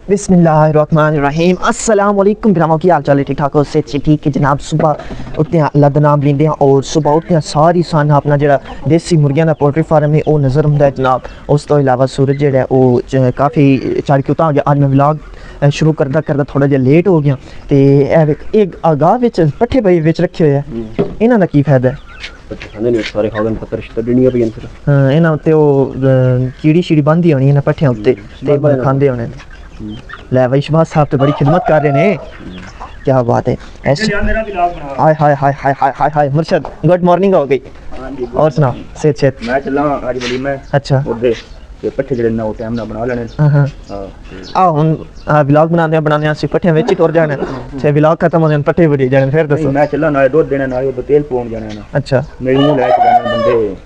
बिस्मिल्लाहिर्रहमानिर्रहीम अस्सलाम वालेकुम बिरामों की हाल चाल है ठीक ठाक हो से ठीक है जनाब। सुबह उठते हैं अल्लाह दा नाम लेंदे हैं और सुबह उठते हैं सारी सन अपना जो देसी मुर्गियां दा पोल्ट्री फार्म है वो नज़र आंदा है जनाब। उस तो इलावा सूरज जो है वो काफ़ी चाड़क्यूता हो गया। आज मैं व्लॉग शुरू करदा करदा थोड़ा जिहा लेट हो गया तो एक आगाह विच पट्ठे पई विच रखे हुए हैं। इन्हां दा की फायदा है? सारे खा गए पत्तर शित्तर देनियां पईयां फिर हाँ इन्हां उत्ते कीड़ी शीड़ी बंदी होनी इन्हां पट्ठियां उत्ते ते खांदे होने। ले भाई शहबाज साहब तो बड़ी खिदमत कर रहे हैं, क्या बात है। हाय हाय हाय हाय हाय हाय हाय मुर्शद गुड मॉर्निंग हो गई। और सुना सेहत सेहत मैं चला आज बड़ी मैं अच्छा ओदे ते पट्ठे जेड़े ना ओ टाइम ना बना लेने। हां आ हुन व्लॉग बनाने सी पट्ठियां विच टुर जाने ते व्लॉग खत्म हो जाने पट्ठे बड़ी जाने फिर दसो। मैं चला ना दूध देना ना ओ तेल पौन जाना ना। अच्छा मेरी नहीं लायक जाने बंदे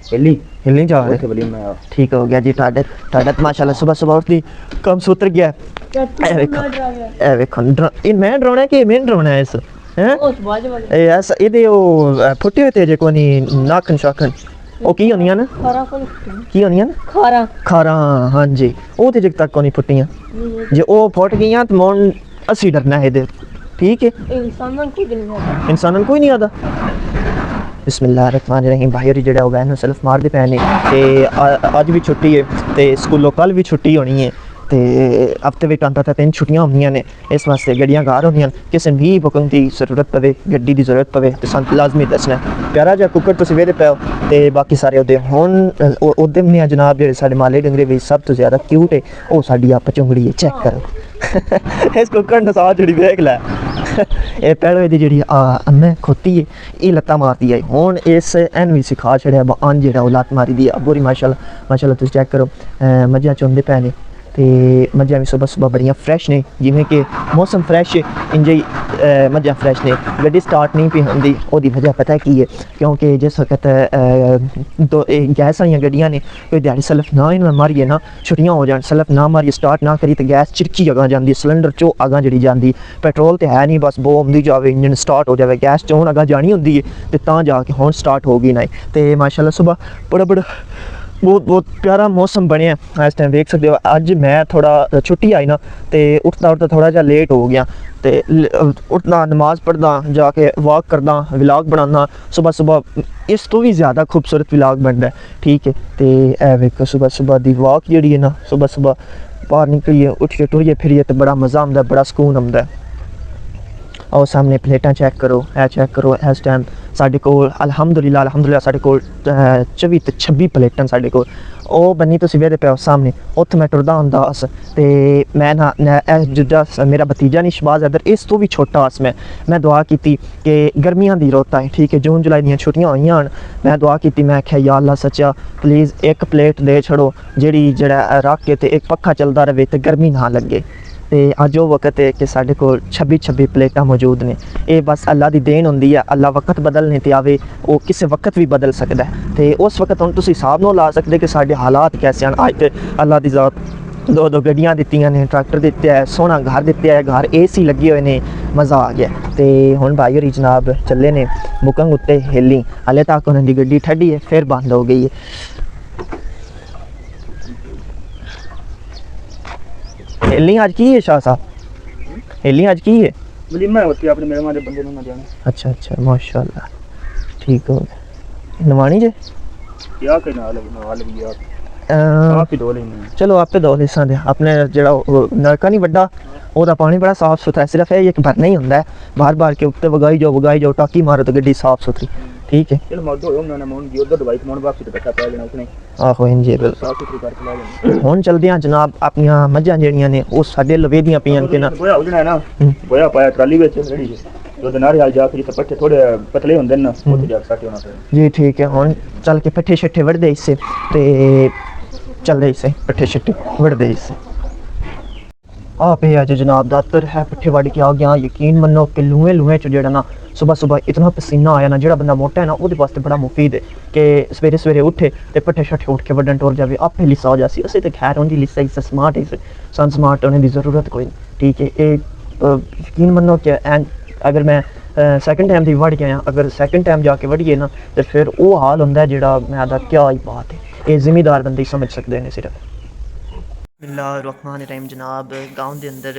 हिलनी जा रहे ठीक हो गया जी। टाडा माशाल्लाह सुबह सुबह उठती कम सूत्र गया। ए देखो मैं डराना कि मैं डराना है इस हैं ऐसा इहदे ओ फुटे हुए थे जे कोनी नाखन शाखन ओ की होनियां ना की होनियां ना खारा हां जी ओ ते जग तक कोनी फुटियां जे ओ फुट गईयां तो मोन असी डरना है इहदे ठीक है। इंसानन कोई नहीं आता। बिस्मिल्लाहिर्रहमानिर्रहीम भाई होरी जेड़ा होगा इन्हू सेल्फ मारदे पए ने ते अज भी छुट्टी है ते स्कूलों कल भी छुट्टी होनी है ते हफ्ते विच आंदा 3 छुट्टियां होंदियां ने। इस वास्ते गड्डियां घर होंदियां किसी भी बुकिंग की जरूरत पवे गड्डी की जरूरत पवे तो सन लाजमी दसना प्यारा जा कुकर तुसीं वेदे पे ते बाकी सारे ओदे हुण ओदे ने जनाब जेड़े साडे माले डंगरे विच सब तो ज़्यादा क्यूट है वो साडी आप चुंगड़ी है चेक करो। इस कुकर ने साथ जुड़ी देख लै ये पैड़ो दी जेड़ी अम्मे खोती है ये लत्ता मारती है हुण इस एन भी सिखा छड़िया अन जेड़ा वो लत्त मारी दी पूरी माशाल्लाह माशाल्लाह तुसीं चेक करो। मझां चुंदे पे ने ते मझां भी सुबह सुबह बड़ियां फ्रैश ने जिवें कि मौसम फ्रैश है इंज ही मझां फ्रैश ने। गड्डी स्टार्ट नहीं पई होंदी ओदी वजह पता है की है क्योंकि जिस वक्त दो गैस आइयां गड्डियां ने कोई दिहाड़ी सलफ ना इन्हें मारिए ना छुट्टियां हो जान सलफ ना मारिए स्टार्ट ना करी तो गैस चिरकी अगां जाती सिलेंडर चो अगां जड़ी जाती पेट्रोल तो है नहीं बस बो आंदी जाए इंजन स्टार्ट हो जाए गैस चोन अगां जानी होंदी है तो तां जाके हुण स्टार्ट होगी ना। तो माशाल्लाह सुबह बड़ा बहुत प्यारा मौसम बनया इस टाइम देख सकते हो। अज मैं थोड़ा छुट्टी आई ना तो उठता थोड़ा जा लेट हो गया तो उठना नमाज पढ़दा जाके वॉक करदा व्लॉग बनाना सुबह सुबह इस तो भी ज़्यादा खूबसूरत व्लॉग बनता है ठीक है। तो वेखो सुबह सुबह दी वॉक जी है ना सुबह सुबह बाहर निकलिए उठिए टुरिए फिरिए तो बड़ा मज़ा आता बड़ा सुकून आता है। और सामने प्लेटा चेक करो है चेक करो इस टाइम साढ़े कोल अल्हम्दुलिल्लाह साढ़े कोल 24 ते 26 प्लेटां साढ़े कोल ओ बनी तुसीं वेदे पे सामने उत्थे मैं टुरदा हुंदा अस ते मैं ना जिद्दां मेरा भतीजा नहीं शहबाज इधर इस तो भी छोटा अस मैं दुआ की कि गर्मियां दी रुत्त आई ठीक है जून जुलाई दियां छुट्टियां होईयां मैं दुआ की मैं आख्या या अल्लाह सच्चा प्लीज़ एक प्लेट दे छड़ो जेड़ा रख के ते एक पक्खा चलदा रहे तो गर्मी ना लगे। तो अज वो वक्त है कि साढ़े को 26 प्लेटां मौजूद ने ये बस अल्लाह की देन होंदी है। अल्लाह वक्त बदलने ते आवे वो किसी वक्त भी बदल सकता है तो उस वक्त हम तुसीं हिसाब नाल ला सकते कि साढ़े हालात कैसे हैं। अज तो अल्लाह की ज़ात दो गड्डियां दित्तियां ने ट्रैक्टर दिते है सोहना घर दिते है घर AC लगे हुए ने मज़ा आ गया। तो हुण भाई होरी जनाब चले ने बुकिंग उत्ते हिली हाले तक उन्होंने गड्डी ठड्डी है फिर बंद हो गई है। हिलनी आज की है शाह साहब हिलनी आज की है वलीमा होती अपने मेहमान दे बंदे ना जाने। अच्छा अच्छा माशाल्लाह ठीक हो गया नवानी जे क्या के नाल भी यार आप ही दो लेने चलो आपे दो लिसां दे अपने जेड़ा नलका नहीं वड्डा ओदा पानी बड़ा साफ सुथरा है सिर्फ ये एक भरना ही होंदा है बार बार के उत्ते वगाई जाओ टाकी मारो तो गड्डी साफ सुथरी ठीक है। चलो मौजूद हो ना मोन दी उधर दवाई मोन वापस इकट्ठा पा लेना उसने आहो इंजे बिल्कुल साफ सुथरी करके ला लेना। हुण चलदे हां जनाब अपनियां मझां जेड़ियां ने ओ साडे लवे दियां पियां के ना गोया हो जाना है ना गोया पाया ट्राली विच रेडी जो दनारे हाल जाके तो पट्टे थोड़े पतले होंदे ना ओथे जा साटे होना जी ठीक है। हुण चल के पट्ठे छट्ठे वड़दे इससे ते चलदे इससे पट्ठे छट्ठे वड़दे इससे आप अज जनाब दातर है पट्ठे वड़ के आ गया। यकीन मनो कि लूहे च जेड़ा ना सुबह सुबह इतना पसीना आया ना जेड़ा बंदा मोटा है ना वो वास्ते बड़ा मुफीद है कि सवेरे सवेरे उठे तो पट्ठे शट्ठे उठ के वड्डन टुर जाए आपे लिस्सा हो जासी असें तो खैर उनकी लिस्सा ही स्मार्ट है सन स्मार्ट होने की जरूरत कोई नहीं ठीक है। यकीन मनो कि अगर मैं सैकेंड टाइम दी वड़ गया अगर सैकेंड टाइम जाके वड़िए ना तो फिर वो हाल होंदा है जेड़ा मैं आदा क्या ही बात है ये जिम्मेदार बंदे समझ सकते हैं सिर्फ। ਬਿਸਮਿल्लाहिर्रहमानिर्रहीम जनाब गाँव के अंदर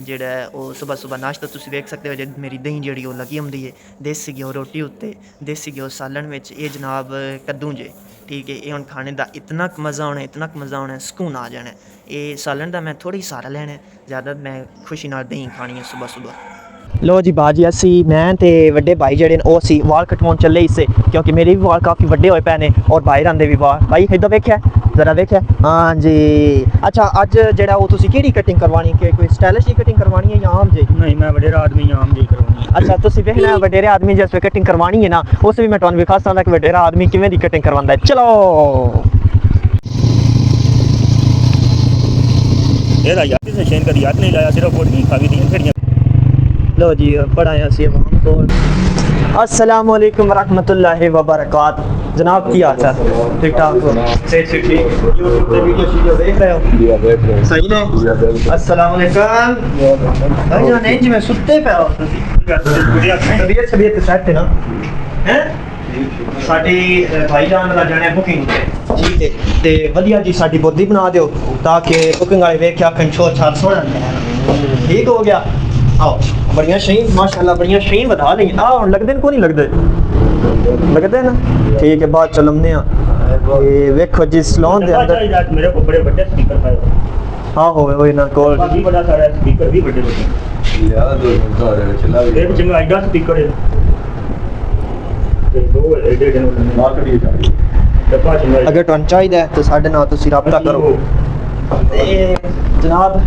ਜਿਹੜਾ ਉਹ ਸਵੇਰ ਸਵੇਰ ਨਾਸ਼ਤਾ ਤੁਸੀਂ ਵੇਖ ਸਕਦੇ ਹੋ ਜੇ ਮੇਰੀ ਦਹੀਂ ਜਿਹੜੀ ਉਹ ਲੱਗੀ ਹੁੰਦੀ ਹੈ ਦੇਸੀ ਘਿਓ ਰੋਟੀ ਉੱਤੇ ਦੇਸੀ ਘਿਓ ਸਾਲਣ ਵਿੱਚ ਇਹ ਜਨਾਬ ਕੱਦੂ ਜੇ ਠੀਕ ਹੈ ਇਹ ਹੁਣ ਖਾਣੇ ਦਾ ਇਤਨਾ ਕੁ ਮਜ਼ਾ ਆਉਣਾ ਸਕੂਨ ਆ ਜਾਣਾ ਇਹ ਸਾਲਣ ਦਾ ਮੈਂ ਥੋੜੀ ਸਾਰਾ ਲੈਣਾ ਜ਼ਿਆਦਾ ਮੈਂ ਖੁਸ਼ੀ ਨਾਲ ਦਹੀਂ ਖਾਣੀ ਹੈ ਸਵੇਰ ਸਵੇਰ ਲੋ ਜੀ ਬਾਜੀ ਅਸੀਂ ਮੈਂ ਤੇ ਵੱਡੇ ਭਾਈ ਜਿਹੜੇ ਨੇ ਉਹ ਅਸੀਂ ਵਾਲ ਕਟਵਾਉਣ ਚੱਲੇ ਇਸੇ ਕਿਉਂਕਿ ਮੇਰੇ ਵੀ ਵਾਲ ਕਾਫੀ ਵੱਡੇ ਹੋਏ ਪਏ ਨੇ ਔਰ ਭਾਈ ਰਾਂ ਦੇ ਵੀ ਵਾਲ ਭਾਈ ਇੱਧਰ ਵੇਖਿਆ ਜ਼ਰਾ ਵੇਖਿਆ ਹਾਂ ਜੀ ਅੱਛਾ ਅੱਜ ਜਿਹੜਾ ਉਹ ਤੁਸੀਂ ਕਿਹੜੀ ਕਟਿੰਗ ਕਰਵਾਣੀ ਕਿ ਕੋਈ ਸਟਾਈਲਿਸ਼ ਕਟਿੰਗ ਕਰਵਾਣੀ ਹੈ ਜਾਂ ਆਮ ਜੀ ਨਹੀਂ ਮੈਂ ਵਡੇਰਾ ਆਦਮੀ ਆਮ ਜੀ ਕਰਵਾਉਣੀ ਅੱਛਾ ਤੁਸੀਂ ਵੇਖਣਾ ਵਡੇਰੇ ਆਦਮੀ ਜਿਸ ਵੇ ਕਟਿੰਗ ਕਰਵਾਣੀ ਹੈ ਨਾ ਉਸ ਵੀ ਮੈਂ ਤੁਹਾਨੂੰ ਵਿਖਾ ਸਕਦਾ ਕਿ ਵਡੇਰਾ ਆਦਮੀ ਕਿਵੇਂ ਦੀ ਕਟਿੰਗ ਕਰਵਾਉਂਦਾ ਹੈ ਚਲੋ ਇਹਦਾ ਯਾਦ ਕਿਸੇ ਸ਼ੇਨ ਕਦੀ ਯਾਦ ਨਹੀਂ ਲਾਇਆ ਸਿਰਫ ਵੋਟ ਨਹੀਂ ਖਾਵੀ ਦੀਆਂ ਖੜੀਆਂ लो जी पढ़ाया सी को अस्सलाम वालेकुम रहमतुल्लाहि व बरकात जनाब की हाल चाल ठीक ठाक हो सेठ ठीक यूट्यूब पे वीडियो देख रहे हो सही ने अस्सलाम वालेकुम भाई जान इंज में सुत्ते पे हो तबीयत सेट है ना हैं ਸਾਡੀ ਭਾਈ ਜਾਨ ਦਾ ਜਾਣੇ ਬੁਕਿੰਗ ਠੀਕ ਹੈ ਤੇ ਵਧੀਆ ਜੀ ਸਾਡੀ ਬੋਦੀ ਬਣਾ ਦਿਓ ਤਾਂ ਕਿ ਬੁਕਿੰਗ ਵਾਲੇ ਵੇਖ ਕੇ ਆਖਣ ਛੋ ਛਾਰ ਸੋਣਾ ਠੀਕ ਹੋ ਗਿਆ आओ बढ़िया शही माशाल्लाह बढ़िया शही बता दी आ हुन लगदे को नहीं लगदे ना ठीक है बात चलमने ये देखो जी सलोन दे अंदर मेरे को बड़े बड़े स्पीकर पाए हां होवे ना कॉल भी बड़ा सारा स्पीकर भी बड़े बड़े यार दो घंटा चला एक जगह आईडा स्पीकर है दो एडे जन मार्केट ही चाहिए अगर तुम चाहिए तो साडे नाल तुसी राब्ता करो ए जनाब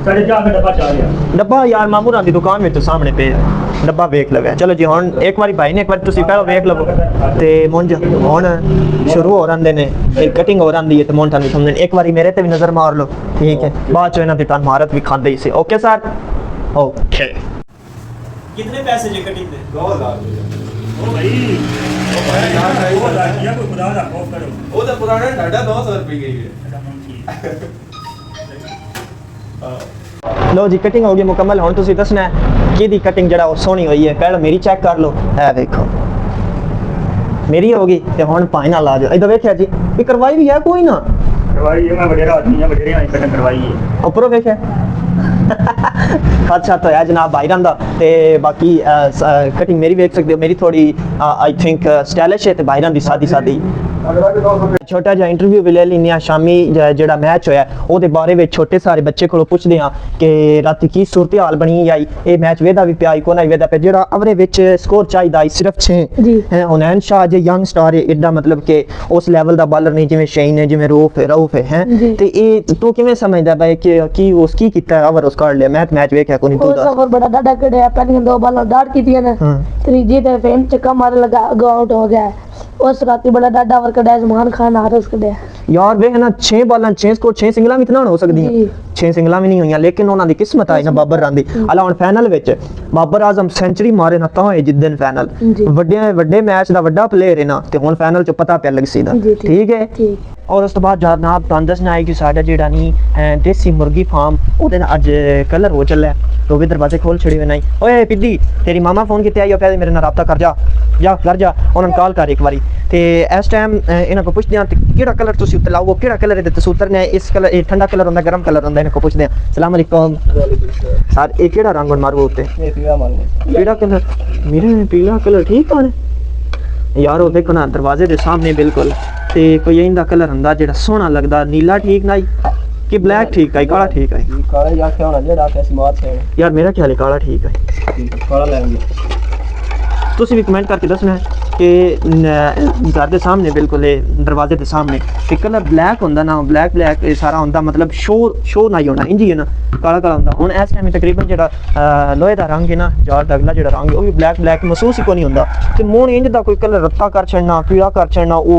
साढ़े चार का डब्बा चाह गया डब्बा यार मामूरां दी दुकान में तो सामने पे डब्बा वेख लवे चलो जी हुन एक बारी भाई ने एक बार तुसी पहले वेख लवो ते मुंज हुन शुरू हो रंदे ने फिर कटिंग हो रंदी है ते मुंज थानू समझन एक बारी मेरे ते भी नजर मार लो ठीक है बाद चो इना दी तान महारत भी खांदे ही से ओके सर ओके कितने पैसे जे कटिंग दे 2000 ओ भाई यार वो लागिया कोई खुदा दा खौफ करो ਉਹ ਤਾਂ ਪੁਰਾਣਾ ਸਾਡਾ 200 ਰੁਪਏ ਗਈ ਹੈ लो जी कटिंग हो गई मुकम्मल हुन तुसी दसना है कि दी कटिंग जड़ा ओ सोहनी होई है पहले मेरी चेक कर लो है देखो मेरी होगी ते हुन पाई ना ला जाओ इधर देखिया जी भी करवाई भी है कोई ना करवाई है मैं वडेरा आदमी है वडेरे आई कटिंग करवाई है ऊपरों देखिया अच्छा तो है जनाब भाई रंदा ते बाकी कटिंग मेरी देख सकते हो मेरी थोड़ी आई थिंक स्टाइलिश है ते भाई रंदी सादी सादी छोटा जिहा इंटरव्यू भी ले लेने आ शामी जेड़ा मैच होया ओदे बारे विच छोटे सारे बच्चे कोलों पुछदे हां कि राती की सूरत हाल बनी आई ए मैच वेदा भी पिया कोना वेदा पे जेड़ा अवरे विच स्कोर चाहिदा सिर्फ 6 जी हुनैन शाह जे यंग स्टार है एडा मतलब कि उस लेवल दा बॉलर नहीं जिवें शेन है जिवें रऊफ है हैं ते ए तू किवें समझदा भाई कि उस की कीता ओवर उस काढ लिया मैच वेख्या कोनी तू दा ओवर बड़ा डाडा कड़या पहले दो बॉल डाट कीतियां ने त्रीजी ते फेम चक्का मार लगा आउट हो गया उस राती बड़ा डाडा ओवर कड़या जमान खान हारिस कड़या यार वे है ना 6 बॉलां 6 स्कोर 6 सिंगलां भी इतना हो सकदी हैं 6 सिंगलां भी नहीं हुई लेकिन उन्हां दी किस्मत आई ना बाबर रांदी अला हुन फाइनल विच बाबर आजम सेंचुरी मारे ना तां जिद्दन फाइनल वड्डे मैच दा वड्डा प्लेयर है ना ते हुन फाइनल च पता पे लग सीदा ठीक है और उस तो बाद जनाब तुहानू दसना है कि साडा जेड़ा नी देसी मुर्गी फार्म ओदे अज कलर हो चला तो भी दरवाजे खोल छड़ी हुए नहीं ओए पिद्दी तेरी मामा फोन किते आई पहले मेरे नाल राब्ता कर जा उन्होंने कॉल कर एक बारी ते इस टाइम इन्हां को पुछदे हां केड़ा कलर तुसी उत्ते लाओ केड़ा कलर दे तसूतर ने इस कलर ए ठंडा कलर हुंदा गरम कलर हुंदा इन्हां को पुछदे हां अस्सलाम वालेकुम सर ए केड़ा रंग हुन मारू उत्ते ये पीला मालूम केड़ा कलर मेरे पीला कलर ठीक है यार वो देखो ना दरवाजे दे सामने बिल्कुल ते कोई इंदा कलर हुंदा जेड़ा सोहना लगदा नीला ठीक ना कि ब्लैक ठीक है काला ठीक है काला या क्या होना जेड़ा कैसे मार से यार मेरा ख्याल है काला ठीक है काला लेंगे तुसी भी कमेंट करके दसना है कि घर दे सामने बिल्कुल दरवाजे दे सामने ते कलर ब्लैक होंदा ना ब्लैक सारा होंदा मतलब शो नहीं होना इंजी है ना काला काला होंदा हुन इस टाइम तकरीबन जेड़ा लोहे दा रंग है ना जार दा अगला जेड़ा रंग है वो भी ब्लैक महसूस ही कोई नहीं होंदा ते मोहन इंज दा कोई कलर रत्ता कर छड़ना पीला कर छड़ना वो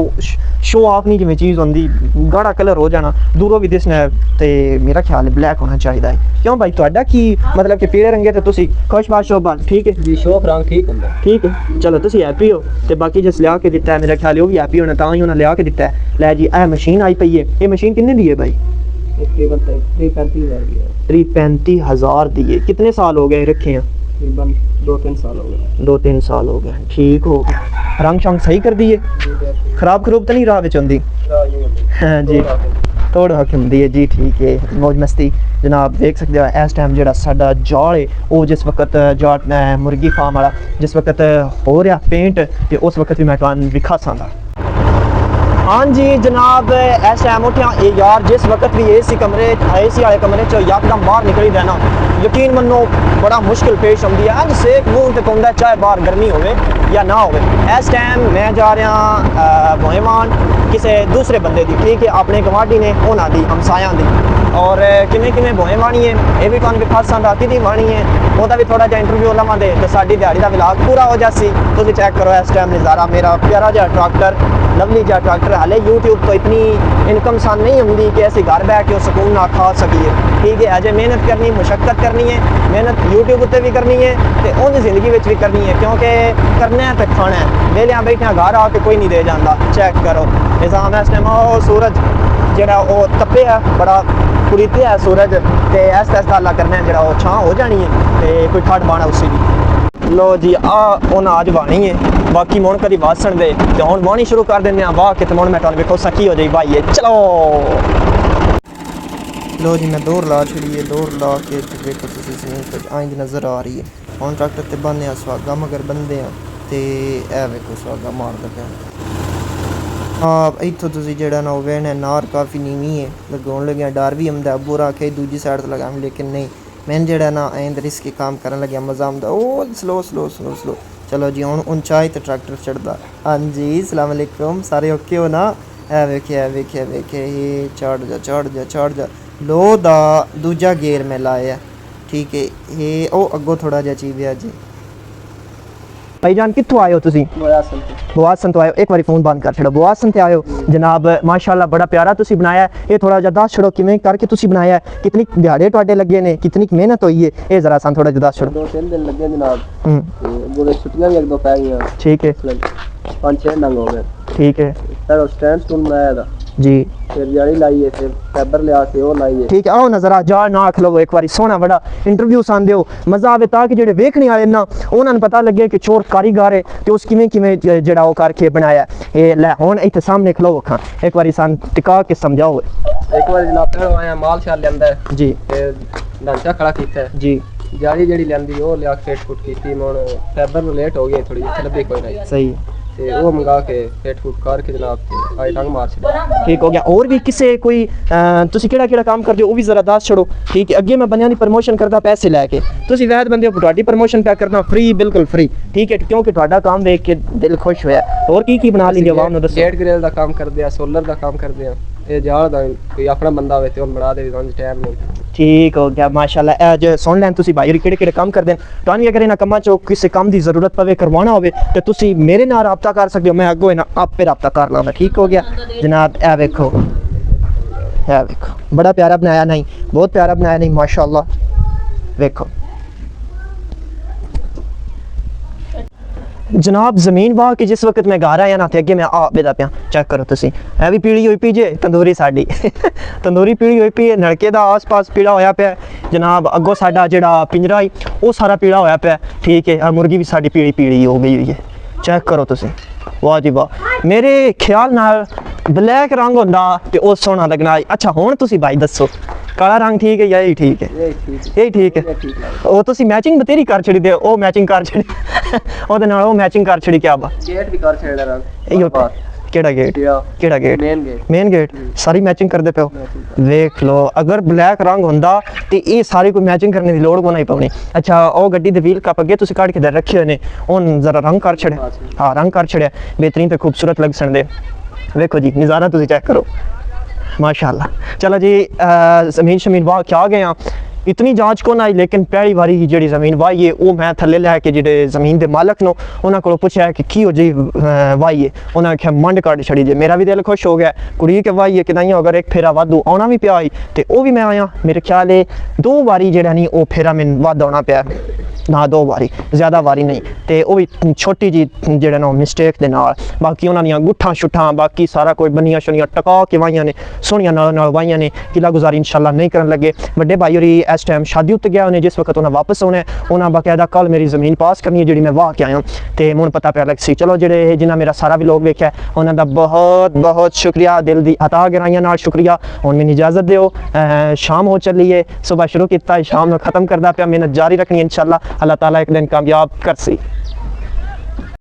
शो ऑफ नहीं जिवें चीज़ होंदी गाढ़ा कलर हो जाना दूरों भी दिसना ते मेरा ख्याल है ब्लैक होना चाहिए क्यों भाई तुहाडा की मतलब कि पीले रंगे ते तुसी खुशबाश हो बात ठीक है जी शौक रंग ठीक होंदा ठीक है चलो तुसी हैप्पी हो ते बाकी जिस लिया के दिता है मेरा ख्याल है वो भी हैप्पी होना तां ही उन्हें लिया के दिता है लै जी ए मशीन आई पई है ये मशीन कितने दी है भाई तकरीबन 35,000 की है 35,000 दी है कितने साल हो गए रखे हैं तकरीबन 2-3 साल हो गए 2-3 साल हो गए ठीक हो गया रंग शंग सही कर दिए खराब खरूब तो नहीं राह विच होंदी हाँ जी ਤੋੜ ਹੁੰਦੀ ਹੈ ਜੀ। ਠੀਕ ਹੈ, ਮौज ਮਸਤੀ ਜਨਾਬ ਦੇਖ ਸਕਦੇ ਹੋ। ਇਸ ਟਾਈਮ ਜਿਹੜਾ ਸਾਡਾ ਜਾਲ ਹੈ ਉਹ ਜਿਸ ਵਕਤ ਜਾਟ ਮੁਰਗੀ ਫਾਰਮ ਵਾਲਾ ਜਿਸ ਵਕਤ ਹੋ ਰਿਹਾ ਪੇਂਟ ਤੇ ਉਸ ਵਕਤ ਵੀ ਮੈਂ ਤੁਹਾਨੂੰ ਵਿਖਾ ਸਕਦਾ। हाँ जी जनाब, इस टाइम उठिया यार जिस वक्त भी एसी कमरे एसी वाले कमरे चो यकदम बाहर निकली देना यकीन मनो बड़ा मुश्किल पेश आती है। अज सेक मूँह ते पौंदा चाहे बाहर गर्मी होवे या ना होवे। इस टाइम मैं जा रहा मेहमान किसी दूसरे बंदे की, ठीक है, अपने गवांढी ने उन्हों की हमसाया की और किमें किमें भोए मानी है ये भी तुहानूं विखा सा राती की मानी है वह भी थोड़ा जिहा इंटरव्यू लवांगे तो साडी दिहाड़ी का विलाग पूरा हो जासी। तुसीं चेक करो इस टाइम नज़ारा मेरा प्यारा जिहा ट्रैक्टर लवली जिहा ट्रैक्टर। हाले यूट्यूब तो इतनी इनकम सान नहीं होंगी कि असीं घर बैठ के सुकून ना खा सकीए, ठीक है। अजे मेहनत करनी मुशक्कत करनी है, मेहनत यूट्यूब उत्ते भी करनी है तो उन्हें जिंदगी में भी करनी है क्योंकि करना है तो खाना है। वेलियां बैठिया घर आके कोई नहीं दे जाता। चेक करो निज़ाम इस टाइम सूरज जिहड़ा वो तपे है बड़ा कुड़ीते है सूरज ते ऐसा ऐसा अल्लाह करना है जिहड़ा वो छां हो जानी है ते कोई ठंड बाना उसी की। लो जी उन्हें अज बानी है बाकी मुण कभी वासन दे तो हुण वाहनी शुरू कर देंगे। वाह कि मुण मैं तुहानूं वेखो सकी हो जाई भाई चलो। लो जी मैं दौड़ ला छड़ी है, दौड़ ला के देखो तुसीं ज़मीन पर आइंद नज़र आ रही है। हुण ट्रैक्टर ते बंदे सुहागा मगर बंदे ते ऐ वेखो सुहागा मारदा पिया। हाँ इतों तुसीं जिहड़ा ना वेण है नार काफ़ी नीवी है लगाउण लग्या डर भी आंदा बुरा आखे दूजी साइड तो लगाऊं लेकिन नहीं मैंने जिहड़ा ना ऐंद रिस्की काम करन लग्या मज़ा आंदा। ओ स्लो स्लो स्लो स्लो चलो जी हुण ऊंचाई ते ट्रैक्टर चढ़दा। हाँ जी अस्सलाम वालेकुम सारे ओके हो ना। ऐ वेखे ये चढ़ जा लो दा दूजा गेयर में लाया, ठीक है। ये ओ अगो थोड़ा जिहा चीविया जी। भाईजान कित्थों आए हो तुसीं? बुआसन तो आए हो। एक बारी फोन बंद कर छड़ो। बुआसन ते आए हो जनाब माशाल्लाह बड़ा प्यारा तुसीं बनाया है। ये थोड़ा जिहा दस छड़ो किवें करके तुसीं बनाया है, कितनी दिहाड़े तुहाडे लगे ने, कितनी मेहनत होई है, ये जरा सान थोड़ा जिहा दस छड़ो। 2-3 दिन लगे जनाब पूरे छुट्टियां भी एक दो पै गई। ठीक है 5-6 नंग हो गए, ठीक है फिर स्टैंड स्टून बनाया था जी, फिर जाली लाई है, फिर फाइबर लिया के वो लाई है। ठीक है आओ नजर आ जा ना आख लो एक बारी सोहना बड़ा इंटरव्यू सान दिओ मजा आवे ताकि जेडे वेखने वाले ना उन्होंने पता लगे कि चोर कारीगर है ते उस किवें किवें जेड़ा वो करके बनाया ये ले हुण इत्थे सामने खलो अखां एक बारी सान टिका के समझाओ। एक बार जनाब फिर आया माल शाल लेंदा है जी, फिर ढांचा खड़ा कीता है जी, जाली जेड़ी लेंदी वो लिया के फिट फुट कीती। हुण फाइबर लेट हो गई थोड़ी लब्बी कोई नहीं सही ते वो मंगा के फिट फुट करके जनाब ते आई टंग मार छड़ी। ठीक हो गया। और भी किसे कोई तुसी केड़ा केड़ा काम करदे हो वो भी जरा दस छड़ो, ठीक है। अगे मैं बंदियां दी प्रमोशन करदा पैसे लैके तुसी वैद बंदे हो तुहाडी प्रमोशन पैक करना फ्री बिल्कुल फ्री, ठीक है, क्योंकि तुहाडा काम देख के दिल खुश होया। और की बना ली आवाम नु दसो। गेट ग्रिल दा काम करदे आ, सोलर दा काम करदे आ, ये जाल दा कोई अपना बंदा होवे ते ओन बना दे टाइम नहीं। ठीक हो गया माशाल्लाह। अज सुन लैन तुसी भाई केड़े केड़े काम करदे तुहानू अगर इन्हां कम्मां चो किसी काम दी जरूरत पवे करवाना होवे ते तुसी मेरे नाल राबता कर सकदे हो, मैं अगो इन्हां आपे राबता कर लांगा। ठीक हो गया जनाब। ए वेखो बड़ा प्यारा बनाया नहीं, बहुत प्यारा बनाया नहीं माशाल्लाह। वेखो जनाब जमीन वाह कि जिस वक्त मैं घर आया ना ते अगे मैं आ बेदा पिया चेक करो तुसी ए भी पीली हुई पी जे तंदूरी साडी तंदूरी पीली हुई पी नलके दा आस पास पीला होया पिया जनाब। अगो साडा जेड़ा पिंजरा है वो सारा पीला होया पिया, ठीक है। मुर्गी भी साडी पीली पीली हो गई हुई है। चेक करो तुसी वाह जी वाह। मेरे ख्याल नाल ब्लैक रंग होंदा ते ओ सोहना लगना। अच्छा हुण तुसी भाई दसो काला रंग ठीक है या यही ठीक है? यही ठीक है। ओ तुसी मैचिंग बतेरी कर छड़ी दे ओ मैचिंग कर छड़ी ओदे नाल ओ मैचिंग कर छड़ी क्या बा गेट भी कर छड़ा रंग इयो केड़ा गेट केड़ा गेट मेन गेट सारी मैचिंग कर दे पे देख लो। अगर ब्लैक रंग होंदा ते ये सारी कोई मैचिंग करने की लोड़ को नहीं पवनी। अच्छा ओ गड्डी दे व्हील कप अगे तुसी काट के दे रखे ने हुन जरा रंग कर छड़े। हां रंग कर छड़े बेहतरीन ते खूबसूरत लग सन दे। देखो जी नज़ारा तुसी चेक करो माशाल्लाह। चलो जी जमीन शमीन वाह क्या आ गए हैं इतनी जांच को ना आई लेकिन पहली बारी जी जमीन वाही है वो मैं थले लैके जो जमीन के मालक नो उन्होंने को पूछा कि की हो जी वाही है उन्हें आख्या मंड कट छड़ी जे। मेरा भी दिल खुश हो गया कुड़ी के वाही है कि नहीं अगर एक फेरा वाधू आना भी पिया तो वह भी मैं आया। मेरे ख्याल है 2 बारी जेड़ा नहीं वो फेरा मैंने वध आना पाया। ਨਾ 2 ਵਾਰੀ, ਜ਼ਿਆਦਾ ਵਾਰੀ ਨਹੀਂ। ਤੇ ਉਹ ਵੀ ਛੋਟੀ ਜੀ ਜਿਹੜਾ ਨਾ ਮਿਸਟੇਕ ਦੇ ਨਾਲ। ਬਾਕੀ ਉਹਨਾਂ ਦੀਆਂ ਗੁੱਠਾਂ ਛੁੱਠਾਂ ਬਾਕੀ ਸਾਰਾ ਕੋਈ ਬੰਨੀਆਂ ਸ਼ਨੀਆਂ ਟਕਾ ਕੇ ਵਾਹੀਆਂ ਨੇ, ਸੋਹਣੀਆਂ ਨਾਲ ਵਾਹੀਆਂ ਨੇ। ਕਿਲਾ ਗੁਜ਼ਾਰੀ ਇਨਸ਼ਾਅੱਲਾ ਨਹੀਂ ਕਰਨ ਲੱਗੇ। ਵੱਡੇ ਭਾਈ ਹੋਰੀ ਇਸ ਟਾਈਮ ਸ਼ਾਦੀ ਉੱਤੇ ਗਿਆ ਉਹਨੇ, ਜਿਸ ਵਕਤ ਉਹਨਾਂ ਵਾਪਸ ਆਉਣਾ ਉਹਨਾਂ ਬਾਕਾਇਦਾ ਕੱਲ ਮੇਰੀ ਜ਼ਮੀਨ ਪਾਸ ਕਰਨੀ ਹੈ ਜਿਹੜੀ ਮੈਂ ਵਾਹ ਕੇ ਆਇਆ। ਤੇ ਮੈਨੂੰ ਪਤਾ ਪਿਆ ਲੱਗ ਸੀ। ਚਲੋ ਜਿਹੜੇ ਜਿਨ੍ਹਾਂ ਮੇਰਾ ਸਾਰਾ ਵੀ ਲੋਕ ਵੇਖਿਆ ਉਹਨਾਂ ਦਾ ਬਹੁਤ ਬਹੁਤ ਸ਼ੁਕਰੀਆ, ਦਿਲ ਦੀ ਅਤਾ ਗਹਿਰਾਈਆਂ ਨਾਲ ਸ਼ੁਕਰੀਆ। ਹੁਣ ਮੈਨੂੰ ਇਜਾਜ਼ਤ ਦਿਓ, शाम हो चली है, सुबह शुरू किया शाम में ख़त्म करना पिया, मेहनत जारी रखनी इंशाल्लाह, अल्लाह ताला एक दिन कामयाब कर सी।